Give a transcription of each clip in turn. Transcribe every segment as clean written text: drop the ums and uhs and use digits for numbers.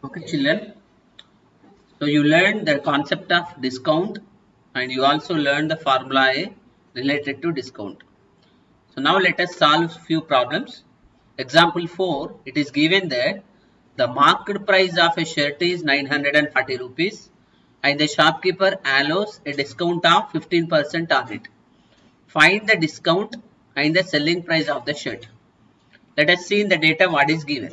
Okay, children. So you learned the concept of discount and you also learned the formula A related to discount. So now let us solve few problems. Example 4, it is given that the market price of a shirt is 940 rupees and the shopkeeper allows a discount of 15% on it. Find the discount and the selling price of the shirt. Let us see in the data what is given.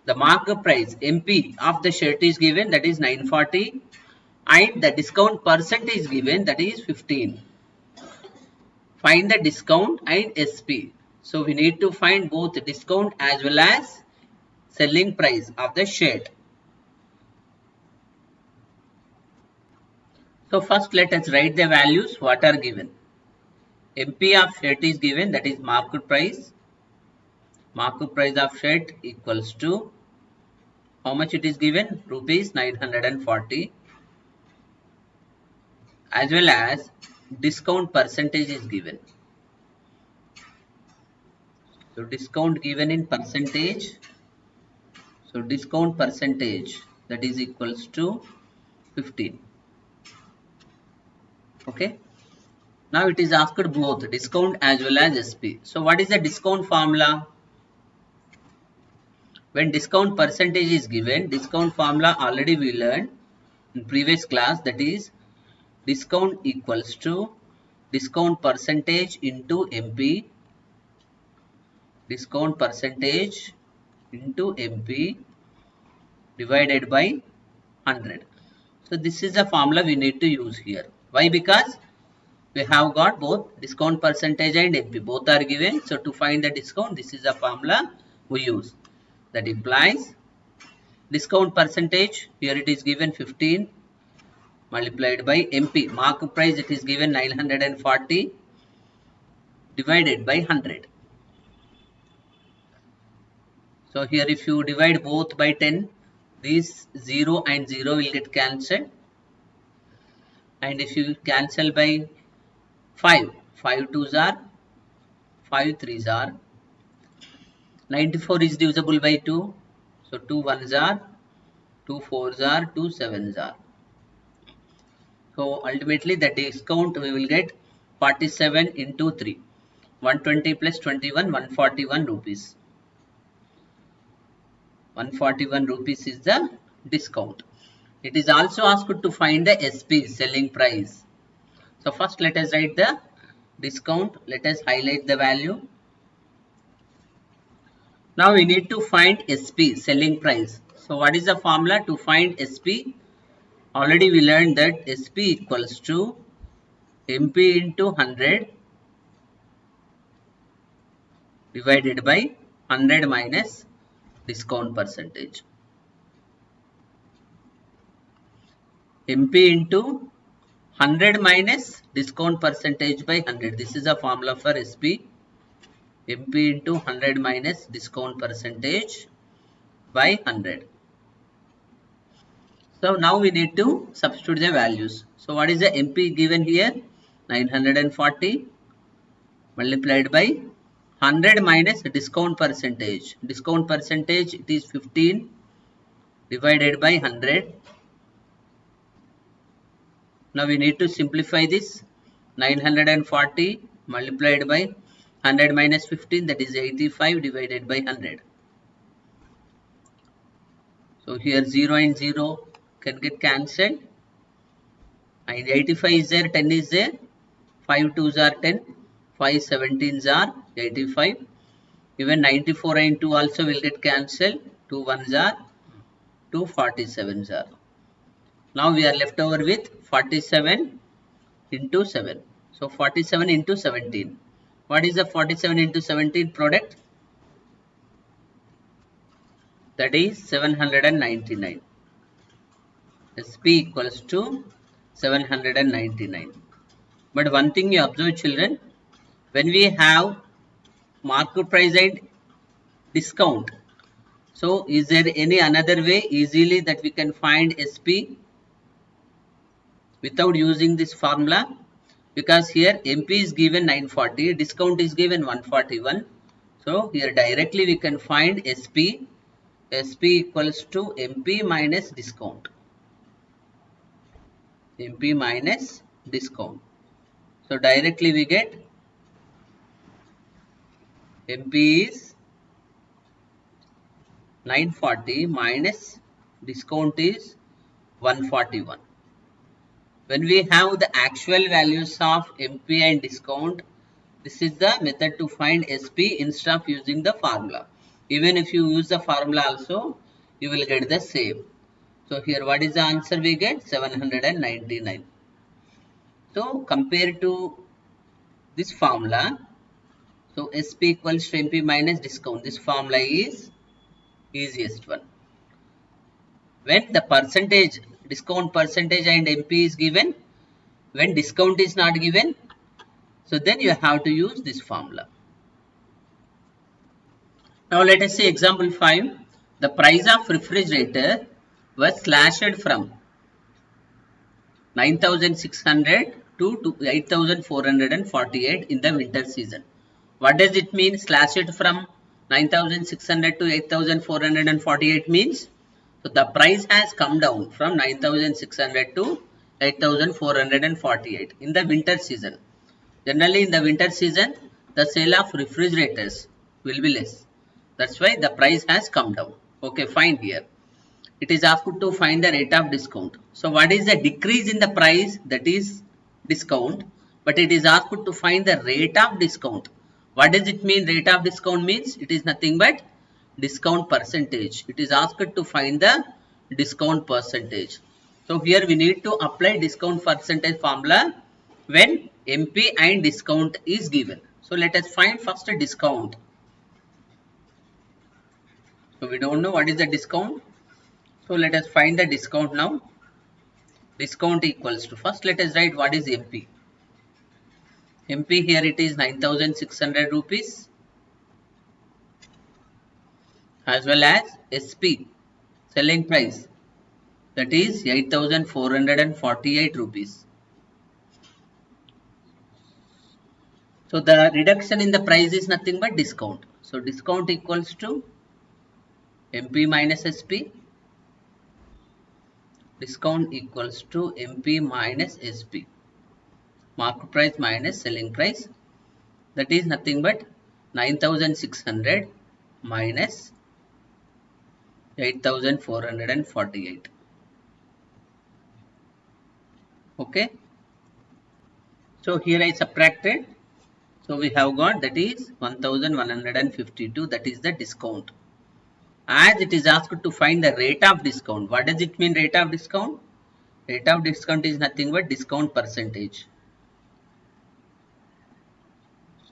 The market price MP of the shirt is given, that is 940, and the discount percent is given, that is 15. Find the discount and SP. So we need to find both discount as well as selling price of the shirt. So first let us write the values what are given. MP of shirt is given, that is market price. Market price of shirt equals to how much it is given? Rupees 940, as well as discount percentage is given. So discount given in percentage. So discount percentage, that is equals to 15. Okay. Now it is asked both discount as well as SP. So what is the discount formula? When discount percentage is given, discount formula already we learned in previous class, that is discount equals to discount percentage into MP, discount percentage into MP divided by 100. So this is the formula we need to use here. Why? Because we have got both discount percentage and MP, both are given. So to find the discount, this is the formula we use. That implies discount percentage, here it is given 15 multiplied by MP. Market price, it is given 940 divided by 100. So here if you divide both by 10, these 0 and 0 will get cancelled. And if you cancel by 5, 5 2s are, 5 3s are, 94 is divisible by 2. So 2 1s are, 2 4s are, 2 7s are. So ultimately the discount we will get 47 into 3. 120 plus 21, 141 rupees. 141 rupees is the discount. It is also asked to find the SP, selling price. So first let us write the discount. Let us highlight the value. Now we need to find SP, selling price. So what is the formula to find SP? Already we learned that SP equals to MP into 100 divided by 100 minus discount percentage. MP into 100 minus discount percentage by 100. This is a formula for SP. MP into 100 minus discount percentage by 100. So now we need to substitute the values. So what is the MP given here? 940 multiplied by 100 minus discount percentage. Discount percentage, it is 15 divided by 100. Now we need to simplify this. 940 multiplied by 100 minus 15, that is 85 divided by 100. So here 0 and 0 can get cancelled. And 85 is there, 10 is there. 5 2s are 10, 5 17s are 85. Even 94 and 2 also will get cancelled. 2 1s are, 2 47s are. Now we are left over with 47 into 7. So 47 into 17. What is the 47 into 17 product? That is 799. SP equals to 799. But one thing you observe, children, when we have market price and discount, so is there any another way easily that we can find SP without using this formula? Because here MP is given 940, discount is given 141. So here directly we can find SP SP equals to MP minus discount. MP minus discount. So directly we get MP is 940 minus discount is 141. When we have the actual values of MP and discount, this is the method to find SP instead of using the formula. Even if you use the formula also, you will get the same. So here what is the answer we get? 799. So compared to this formula, so SP equals to MP minus discount. This formula is easiest one. When the percentage, discount percentage and MP is given, when discount is not given, so then you have to use this formula. Now let us see example 5. The price of refrigerator was slashed from 9,600 to 8,448 in the winter season. What does it mean? Slashed from 9,600 to 8,448 means, so the price has come down from 9,600 to 8,448 in the winter season. Generally in the winter season, the sale of refrigerators will be less. That's why the price has come down. Okay, fine here. It is asked to find the rate of discount. So what is the decrease in the price? That is discount. But it is asked to find the rate of discount. What does it mean? Rate of discount means it is nothing but discount percentage. It is asked to find the discount percentage. So here we need to apply discount percentage formula when MP and discount is given. So let us find first a discount. So we don't know what is the discount. So let us find the discount now. Discount equals to, first let us write what is MP. MP here it is 9,600 rupees as well as SP selling price, that is 8,448 rupees. So the reduction in the price is nothing but discount. So discount equals to MP minus SP. Discount equals to MP minus SP. Market price minus selling price, that is nothing but 9,600 minus 8,448. Okay. So here I subtracted. So we have got that is 1,152, that is the discount. As it is asked to find the rate of discount. What does it mean, rate of discount? Rate of discount is nothing but discount percentage.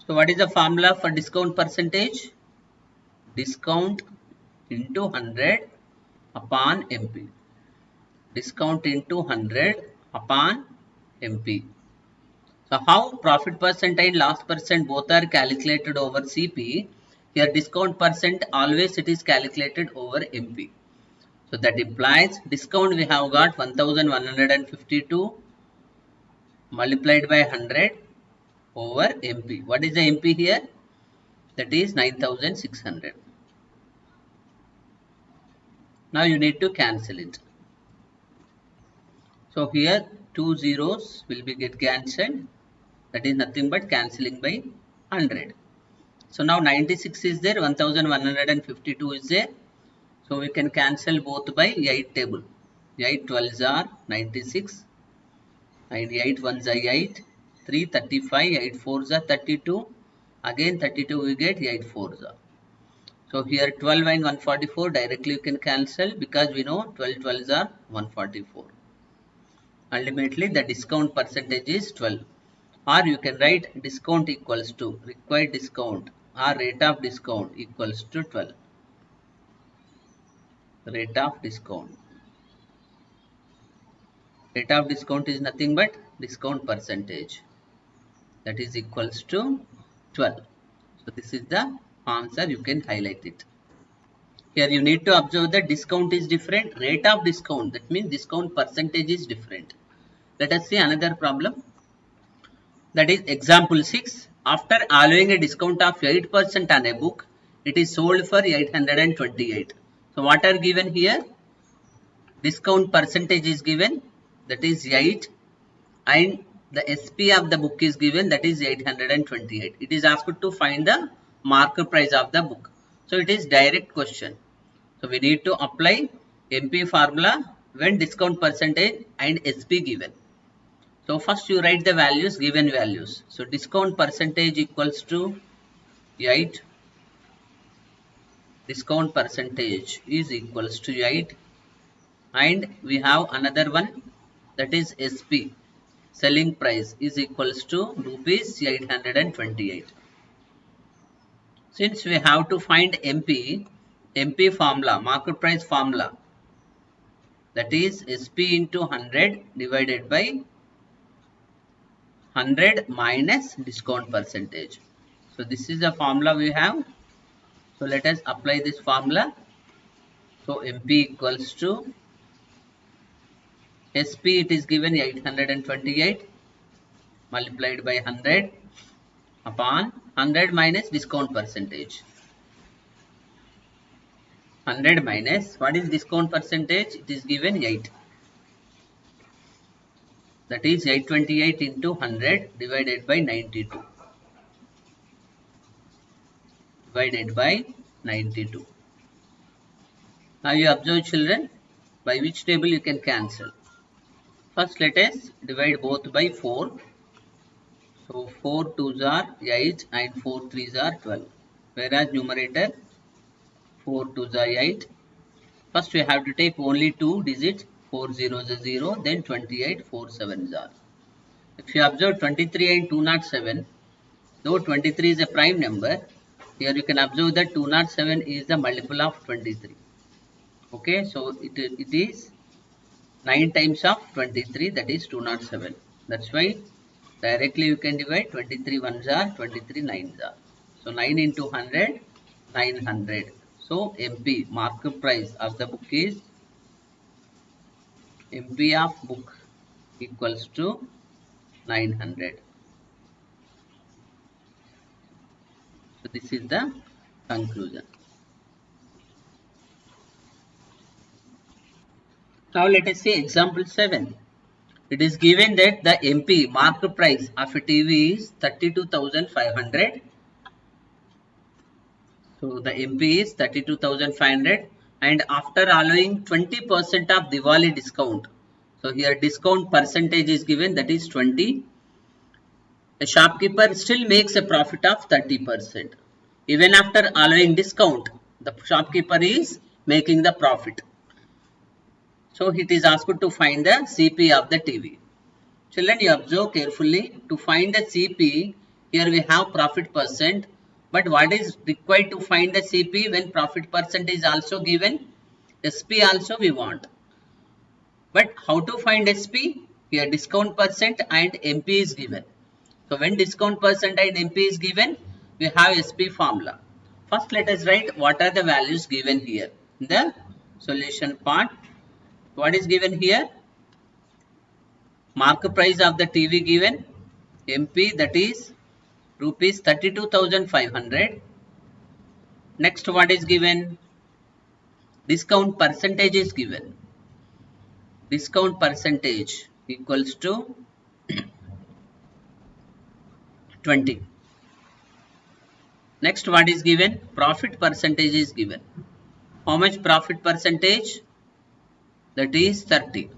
So what is the formula for discount percentage? Discount into 100 upon MP. Discount into 100 upon MP. So how profit percent and loss percent both are calculated over CP. Here discount percent always it is calculated over MP. So that implies discount we have got 1152 multiplied by 100 over MP. What is the MP here? That is 9,600. Now you need to cancel it. So here two zeros will be get cancelled. That is nothing but cancelling by 100. So now 96 is there, 1152 is there. So we can cancel both by 8 table. 8 12s are 96 and 8 1s are 8. 3 35, 8 4s are 32. Again 32 we get 8 4s are. So here 12 and 144 directly you can cancel because we know 12 12s are 144. Ultimately the discount percentage is 12. Or you can write discount equals to required discount or rate of discount equals to 12. Rate of discount. Rate of discount is nothing but discount percentage. That is equals to 12. So this is the answer, you can highlight it. Here you need to observe that discount is different. Rate of discount, that means discount percentage is different. Let us see another problem. That is example 6. After allowing a discount of 8% on a book, it is sold for 828. So what are given here? Discount percentage is given, that is 8, and the SP of the book is given, that is 828. It is asked to find the market price of the book. So it is direct question. So we need to apply MP formula when discount percentage and SP given. So first you write the values, given values. So discount percentage equals to 8. Discount percentage is equals to 8. And we have another one, that is SP. Selling price is equals to rupees 828. Since we have to find MP formula, market price formula, that is SP into 100 divided by 100 minus discount percentage. So this is the formula we have. So let us apply this formula. So MP equals to SP, it is given 828 multiplied by 100 upon 100 minus discount percentage. 100 minus, what is discount percentage? It is given 8. That is 828 into 100 divided by 92. Divided by 92. Now you observe, children, by which table you can cancel. First let us divide both by 4. So 4 2s are 8 and 4 3s are 12. Whereas numerator 4 2s are 8. First we have to take only 2 digits. 4 0s are 0. Then 28 4 7s are. If you observe 23 and 207, though 23 is a prime number, here you can observe that 207 is the multiple of 23. Okay, so it is 9 times of 23, that is 207. That's why directly you can divide 23 ones are, 23 nines are. So 9 into 100, 900. So MP, market price of the book is, MP of book equals to 900. So this is the conclusion. Now let us see example 7. It is given that the MP market price of a TV is 32,500. So the MP is 32,500, and after allowing 20% of Diwali discount. So here discount percentage is given, that is 20. The shopkeeper still makes a profit of 30%. Even after allowing discount, the shopkeeper is making the profit. So it is asked to find the CP of the TV. Children, you observe carefully. To find the CP, here we have profit percent. But what is required to find the CP when profit percent is also given? SP also we want. But how to find SP? Here discount percent and MP is given. So when discount percent and MP is given, we have SP formula. First let us write what are the values given here in the solution part. What is given here? Market price of the TV given, MP, that is rupees 32,500. Next what is given? Discount percentage is given. Discount percentage equals to 20. Next what is given? Profit percentage is given. How much profit percentage? That is 30.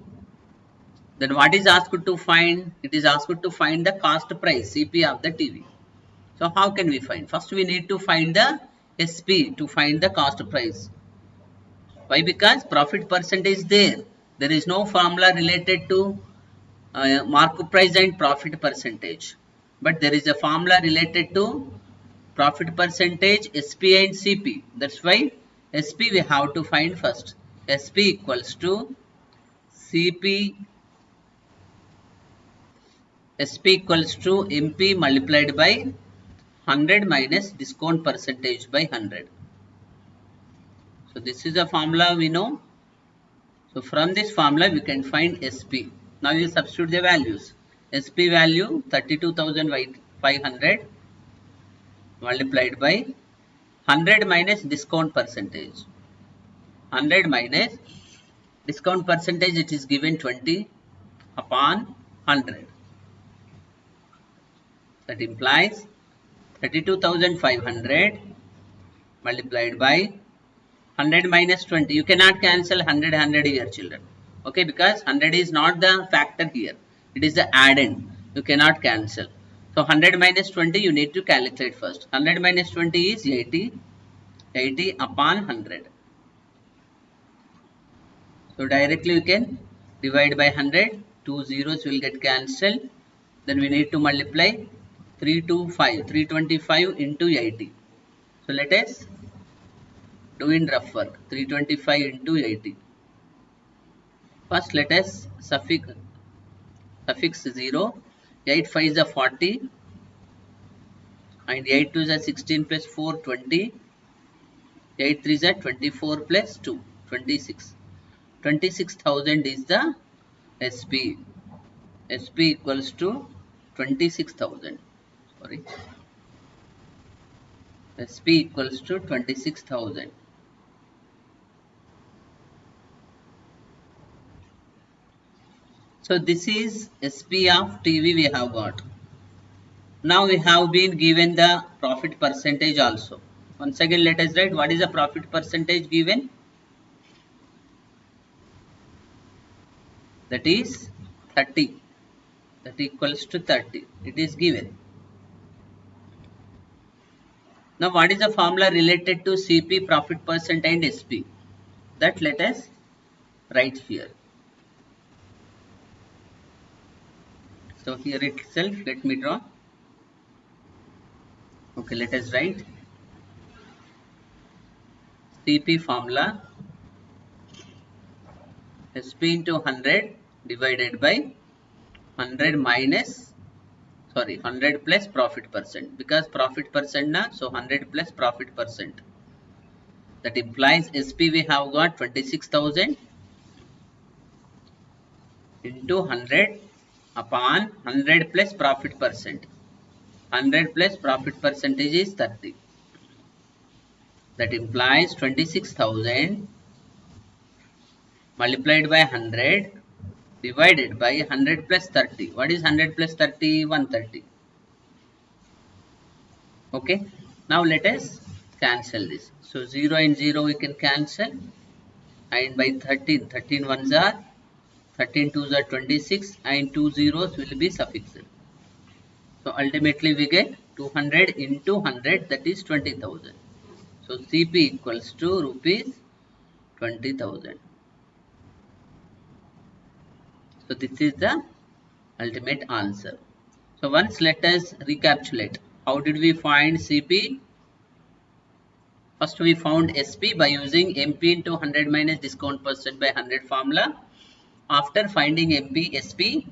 Then what is asked to find? It is asked to find the cost price, CP of the TV. So how can we find? First we need to find the SP to find the cost price. Why? Because profit percentage is there. There is no formula related to market price and profit percentage. But there is a formula related to profit percentage, SP and CP. That's why SP we have to find first. SP equals to CP. SP equals to MP multiplied by 100 minus discount percentage by 100. So this is a formula we know. So from this formula we can find SP. Now you substitute the values. SP value 32,500 multiplied by 100 minus discount percentage. 100 minus discount percentage, it is given 20 upon 100. That implies 32,500 multiplied by 100 minus 20. You cannot cancel 100 here, children. Okay, because 100 is not the factor here. It is the addend. You cannot cancel. So 100 minus 20 you need to calculate first. 100 minus 20 is 80. 80 upon 100. So directly you can divide by 100. 2 zeros will get cancelled. Then we need to multiply 325 into 80. So let us do in rough work. 325 into 80. First let us suffix 0. 8 5 is a 40 and 8 2 is a 16 plus 4 20. 8 3 is a 24 plus 2 26. 26,000 is the SP. SP equals to 26,000. Sorry. SP equals to 26,000. So this is SP of TV we have got. Now we have been given the profit percentage also. Once again let us write what is the profit percentage given. That is 30. That equals to 30. It is given. Now what is the formula related to CP, profit percent and SP? That let us write here. So here itself let me draw. Okay, let us write CP formula SP into 100 divided by 100 minus 100 plus profit percent, because profit percent na, so 100 plus profit percent. That implies SP we have got 26,000 into 100 upon 100 plus profit percent. 100 plus profit percentage is 30. That implies 26,000 multiplied by 100 divided by 100 plus 30. What is 100 plus 30? 130. Okay. Now let us cancel this. So 0 and 0 we can cancel. And by 13. 13 ones are 13 twos are 26 and 2 zeros will be suffixed. So ultimately we get 200 into 100, that is 20,000. So CP equals to rupees 20,000. So this is the ultimate answer. So once let us recapitulate. How did we find CP? First we found SP by using MP into 100 minus discount percent by 100 formula. After finding MP, SP,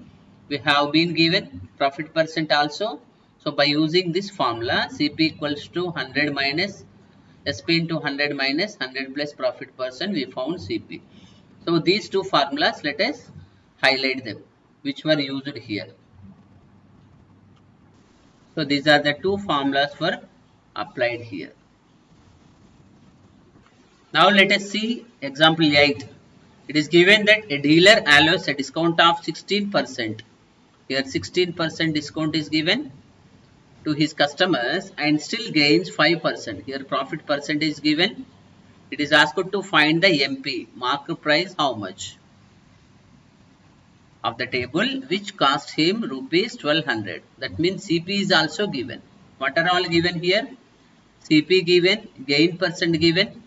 we have been given profit percent also. So by using this formula, CP equals to 100 minus SP into 100 minus 100 plus profit percent, we found CP. So these two formulas, let us highlight them, which were used here. So these are the two formulas were applied here. Now let us see example 8. It is given that a dealer allows a discount of 16%. Here 16% discount is given to his customers and still gains 5%. Here profit percent is given. It is asked to find the MP, market price how much of the table, which cost him rupees 1200. That means CP is also given. What are all given here? CP given, gain percent given,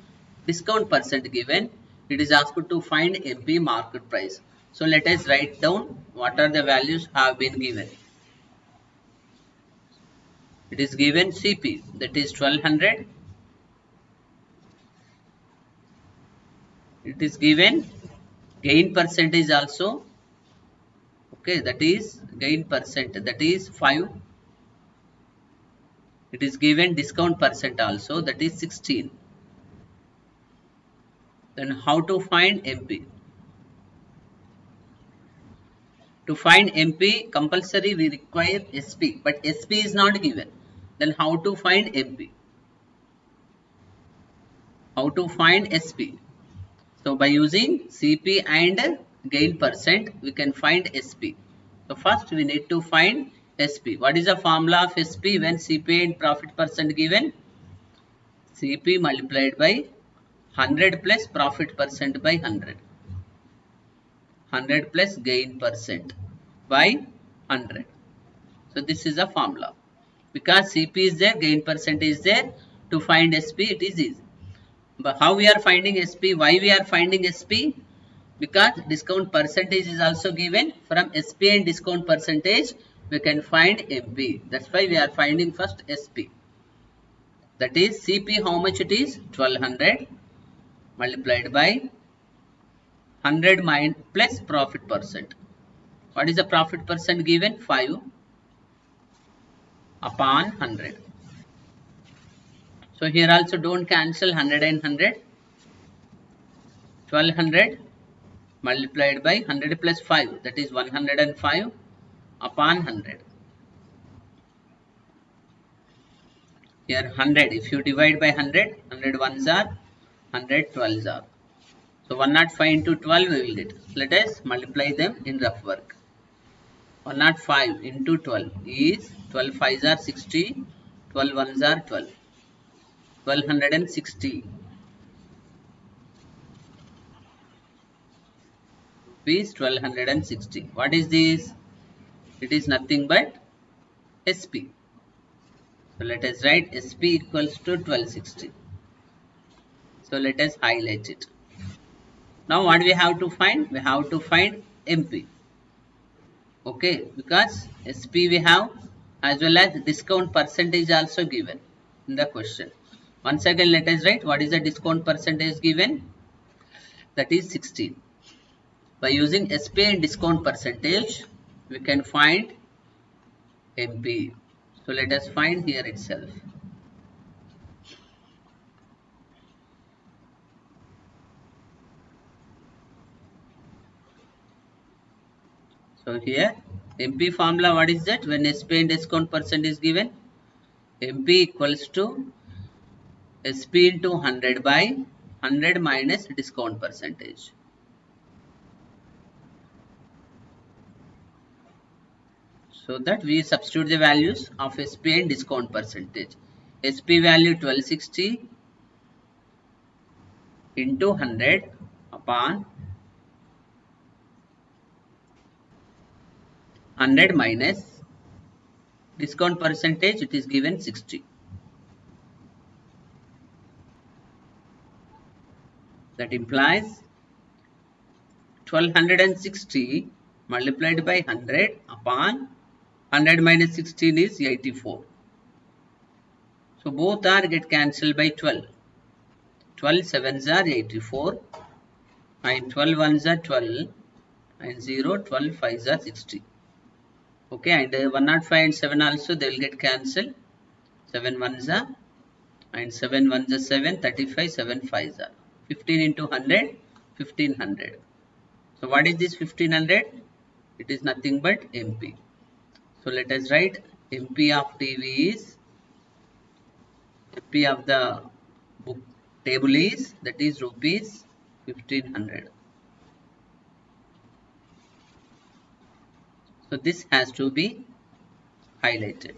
discount percent given. It is asked to find MP, market price. So let us write down what are the values have been given. It is given CP, that is 1200. It is given gain percentage also. Okay, that is gain percent, that is 5. It is given discount percent also, that is 16. Then how to find MP? To find MP, compulsory we require SP, but SP is not given. Then how to find MP? How to find SP? So by using CP and gain percent, we can find SP. So first we need to find SP. What is the formula of SP when CP and profit percent given? CP multiplied by 100 plus profit percent by 100. 100 plus gain percent by 100. So this is a formula. Because CP is there, gain percent is there. To find SP, it is easy. But how we are finding SP? Why we are finding SP? Because discount percentage is also given. From SP and discount percentage, we can find MP. That's why we are finding first SP. That is CP, how much it is? 1200 multiplied by 100 plus profit percent. What is the profit percent given? 5 upon 100. So here also don't cancel 100 and 100. 1200 multiplied by 100 plus 5, that is 105 upon 100. Here 100, if you divide by 100, 100 ones are, 100 12s are. So 105 into 12 we will get. Let us multiply them in rough work. 105 into 12 is 12 5s are 60, 12 ones are 12. 1260 is 1260. What is this? It is nothing but SP. So let us write SP equals to 1260. So let us highlight it. Now what we have to find? We have to find MP. Okay, because SP we have as well as discount percentage also given in the question. Once again let us write what is the discount percentage given? That is 16. By using SP and discount percentage, we can find MP. So let us find here itself. So here MP formula, what is that? When SP and discount percent is given, MP equals to SP into 100 by 100 minus discount percentage. So that we substitute the values of SP and discount percentage. SP value 1260 into 100 upon 100 minus discount percentage, it is given 60. That implies 1260 multiplied by 100 upon 100 minus 16 is 84. So both are get cancelled by 12. 12 sevens are 84 and 12 ones are 12 and 0, 12 fives are 60. Okay, and 105 and 7 also they will get cancelled. 7 ones are and 7 ones are 7, 35, 7 fives are. 15 into 100, 1500. So what is this 1500? It is nothing but MP. So let us write MP of TV is, MP of the book table is, that is rupees 1500. So this has to be highlighted.